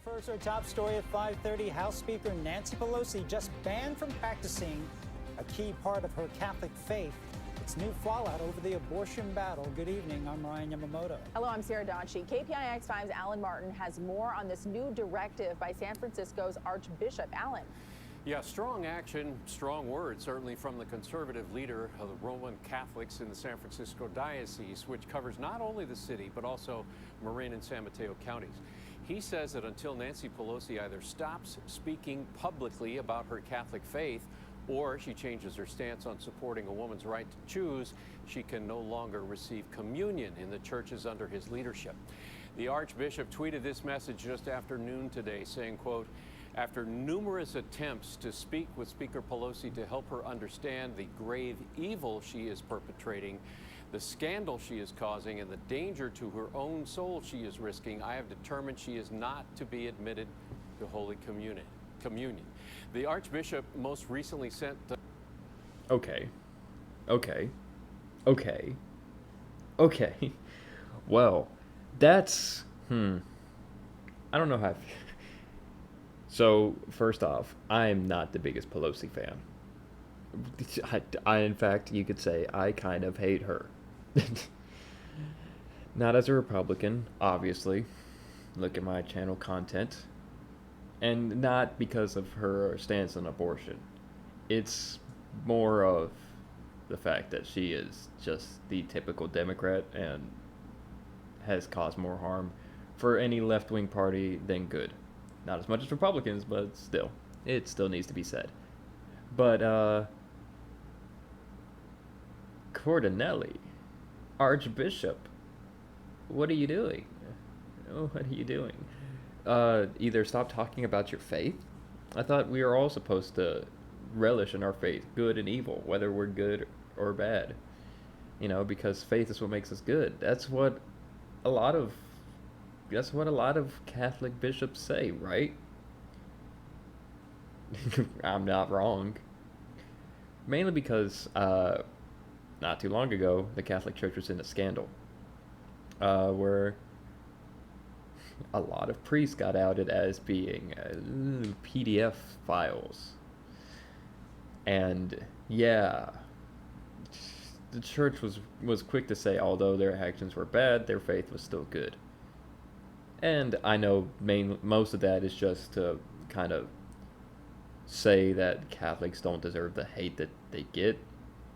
First, our top story at 5:30, House Speaker Nancy Pelosi just banned from practicing a key part of her Catholic faith. It's new fallout over the abortion battle. Good evening, I'm Ryan Yamamoto. Hello, I'm Sarah Donchi. KPIX 5's Alan Martin has more on this new directive by San Francisco's Archbishop. Alan. Yeah, strong action, strong words, certainly from the conservative leader of the Roman Catholics in the San Francisco Diocese, which covers not only the city, but also Marin and San Mateo counties. He says that until Nancy Pelosi either stops speaking publicly about her Catholic faith or she changes her stance on supporting a woman's right to choose, she can no longer receive communion in the churches under his leadership. The Archbishop tweeted this message just after noon today, saying, quote, "After numerous attempts to speak with Speaker Pelosi to help her understand the grave evil she is perpetrating, the scandal she is causing, and the danger to her own soul she is risking, I have determined she is not to be admitted to Holy Communion." The Archbishop most recently sent the... Okay. Well, that's... I don't know how I feel. So, first off, I am not the biggest Pelosi fan. In fact, you could say I kind of hate her. Not as a Republican, obviously. Look at my channel content. And not because of her stance on abortion. It's more of the fact that she is just the typical Democrat and has caused more harm for any left-wing party than good. Not as much as Republicans, but still. It still needs to be said. But, Cordonelli, Archbishop, what are you doing? What are you doing? Either stop talking about your faith. I thought we were all supposed to relish in our faith, good and evil, whether we're good or bad. You know, because faith is what makes us good. That's what a lot of Catholic bishops say, right? I'm not wrong. Mainly because not too long ago, the Catholic Church was in a scandal where a lot of priests got outed as being PDF files. And yeah, the church was quick to say, although their actions were bad, their faith was still good. And I know most of that is just to kind of say that Catholics don't deserve the hate that they get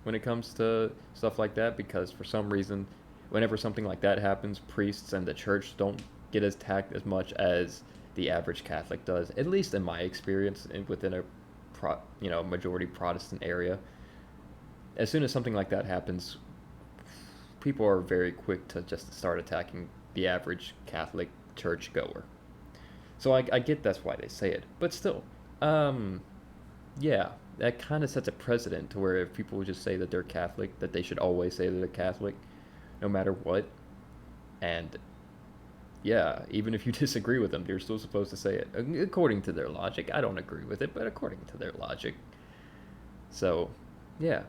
when it comes to stuff like that, because for some reason, whenever something like that happens, priests and the church don't get attacked as much as the average Catholic does, at least in my experience within a majority Protestant area. As soon as something like that happens, people are very quick to just start attacking the average Catholic churchgoer. So I get that's why they say it, but still, yeah, that kind of sets a precedent to where if people just say that they're Catholic, that they should always say that they're Catholic, no matter what. And yeah, even if you disagree with them, you're still supposed to say it according to their logic. I don't agree with it, but according to their logic. So, yeah.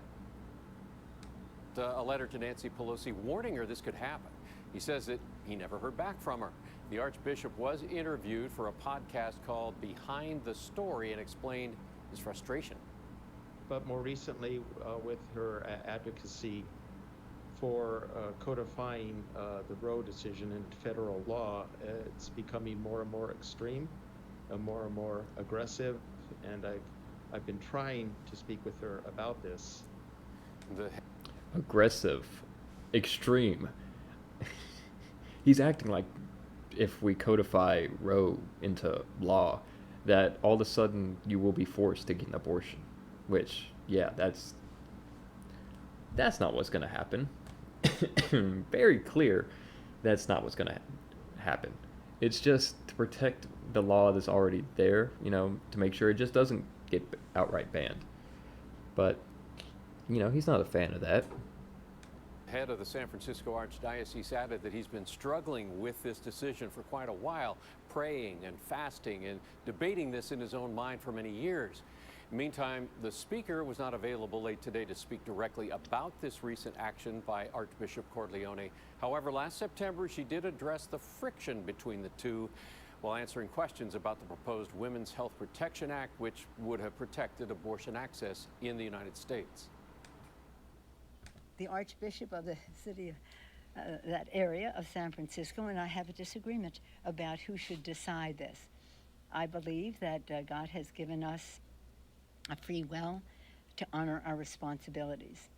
A letter to Nancy Pelosi warning her this could happen. He says that he never heard back from her. The Archbishop was interviewed for a podcast called Behind the Story and explained his frustration. But more recently, with her advocacy for codifying the Roe decision in federal law, it's becoming more and more extreme, and more aggressive, and I've been trying to speak with her about this. Aggressive, extreme. He's acting like if we codify Roe into law, that all of a sudden you will be forced to get an abortion. Which, yeah, that's not what's going to happen. Very clear that's not what's going to happen. It's just to protect the law that's already there, to make sure it just doesn't get outright banned. But, he's not a fan of that. Head of the San Francisco Archdiocese added that he's been struggling with this decision for quite a while, praying and fasting and debating this in his own mind for many years. Meantime, the speaker was not available late today to speak directly about this recent action by Archbishop Cordileone. However, last September, she did address the friction between the two while answering questions about the proposed Women's Health Protection Act, which would have protected abortion access in the United States. The Archbishop of the city, that area of San Francisco, and I have a disagreement about who should decide this. I believe that God has given us a free will to honor our responsibilities.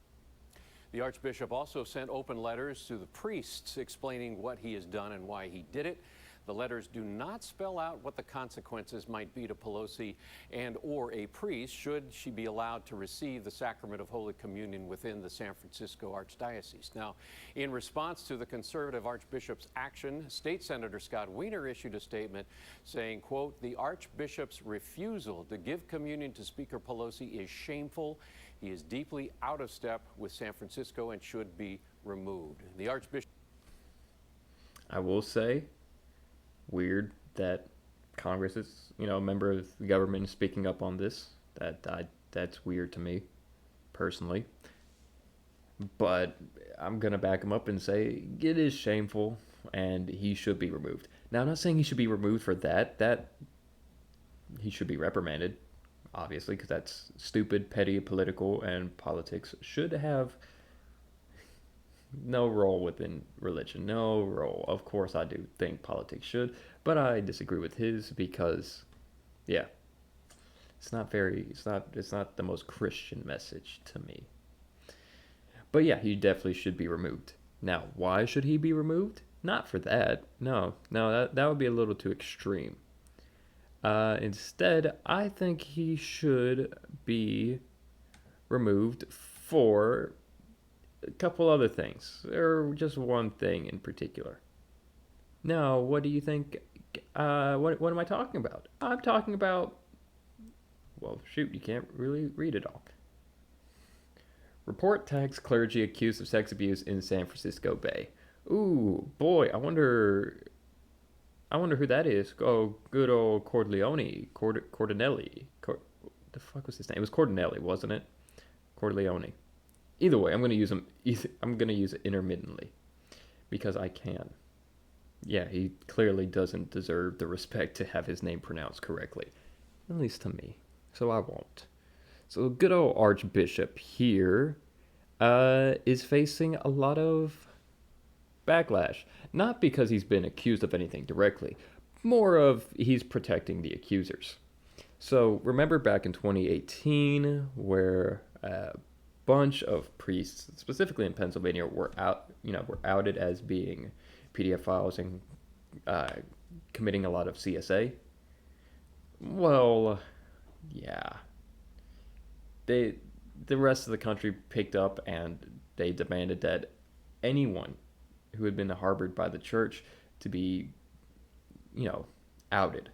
The Archbishop also sent open letters to the priests explaining what he has done and why he did it. The letters do not spell out what the consequences might be to Pelosi and or a priest should she be allowed to receive the sacrament of Holy Communion within the San Francisco Archdiocese. Now, in response to the conservative Archbishop's action, State Senator Scott Wiener issued a statement saying, quote, "The Archbishop's refusal to give communion to Speaker Pelosi is shameful. He is deeply out of step with San Francisco and should be removed." The Archbishop. I will say, weird that Congress is, a member of the government is speaking up on this. That's weird to me, personally. But I'm gonna back him up and say it is shameful, and he should be removed. Now, I'm not saying he should be removed for that. That he should be reprimanded, obviously, because that's stupid, petty, political, and politics should have no role within religion. No role. Of course, I do think politics should, but I disagree with his because, yeah, it's not the most Christian message to me. But yeah, he definitely should be removed. Now, why should he be removed? Not for that. No, that would be a little too extreme. Instead, I think he should be removed for a couple other things, or just one thing in particular. Now, what do you think? What am I talking about? I'm talking about, well, shoot, you can't really read it all. Report tags clergy accused of sex abuse in San Francisco Bay. Ooh, boy, I wonder who that is. Oh, good old Corleone, Cordonelli. The fuck was his name? It was Cordonelli, wasn't it? Corleone. Either way, I'm going to use him. I'm going to use it intermittently because I can. Yeah, he clearly doesn't deserve the respect to have his name pronounced correctly, at least to me. So I won't. So good old Archbishop here is facing a lot of backlash. Not because he's been accused of anything directly, more of he's protecting the accusers. So remember back in 2018 where a bunch of priests, specifically in Pennsylvania, were outed as being pedophiles and committing a lot of CSA. Well, yeah. The rest of the country picked up and they demanded that anyone who had been harbored by the church to be, outed.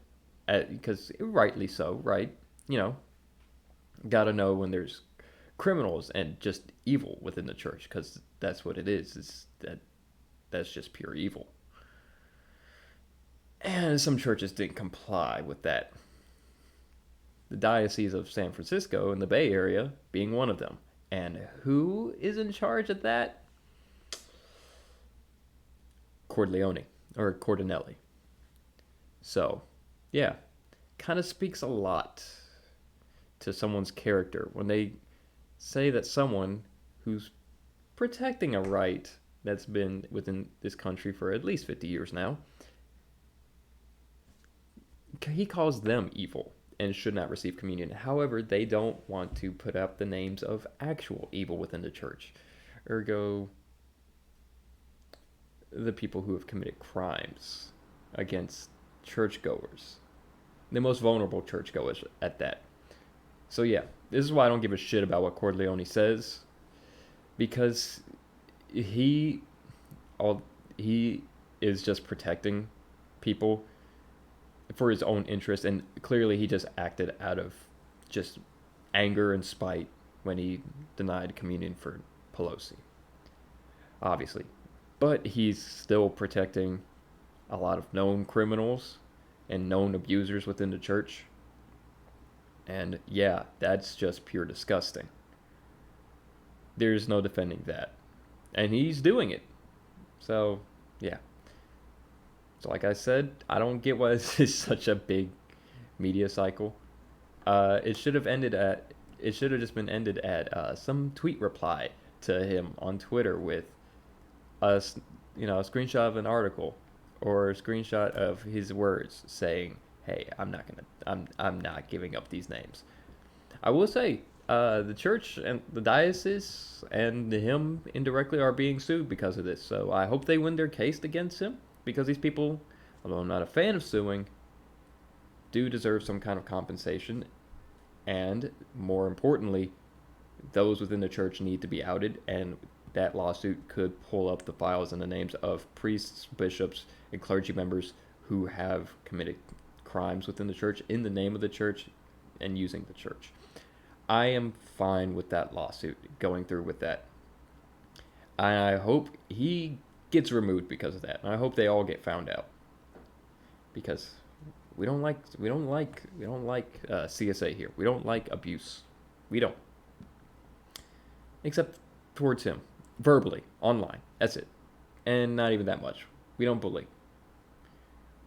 Because rightly so, right? Gotta know when there's criminals and just evil within the church, because that's what it is. That's just pure evil. And some churches didn't comply with that. The Diocese of San Francisco in the Bay Area being one of them. And who is in charge of that? Corleone, or Cordonelli. So, yeah, kind of speaks a lot to someone's character when they say that someone who's protecting a right that's been within this country for at least 50 years now, he calls them evil and should not receive communion. However, they don't want to put up the names of actual evil within the church. Ergo, the people who have committed crimes against churchgoers. The most vulnerable churchgoers at that. So yeah, this is why I don't give a shit about what Corleone says. Because he is just protecting people for his own interest, and clearly he just acted out of just anger and spite when he denied communion for Pelosi, obviously. But he's still protecting a lot of known criminals and known abusers within the church, and yeah, that's just pure disgusting. There's no defending that, and he's doing it. So yeah, So like I said, I don't get why this is such a big media cycle. It should have ended at. It should have just been ended at some tweet reply to him on Twitter with a a screenshot of an article or a screenshot of his words saying, "Hey, I'm not giving up these names." I will say, the church and the diocese and him indirectly are being sued because of this. So I hope they win their case against him, because these people, although I'm not a fan of suing, do deserve some kind of compensation. And more importantly, those within the church need to be outed, and that lawsuit could pull up the files and the names of priests, bishops, and clergy members who have committed crimes within the church in the name of the church and using the church. I am fine with that lawsuit going through with that. I hope he gets removed because of that. And I hope they all get found out, because we don't like CSA here. We don't like abuse. We don't. Except towards him, verbally, online. That's it. And not even that much. We don't bully.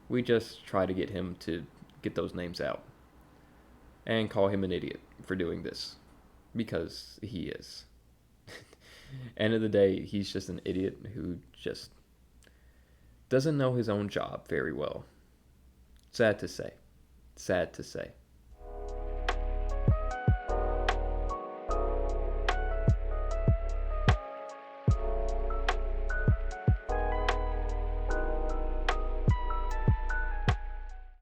We just try to get him to get those names out and call him an idiot for doing this, because he is. End of the day, he's just an idiot who just doesn't know his own job very well. Sad to say. Sad to say.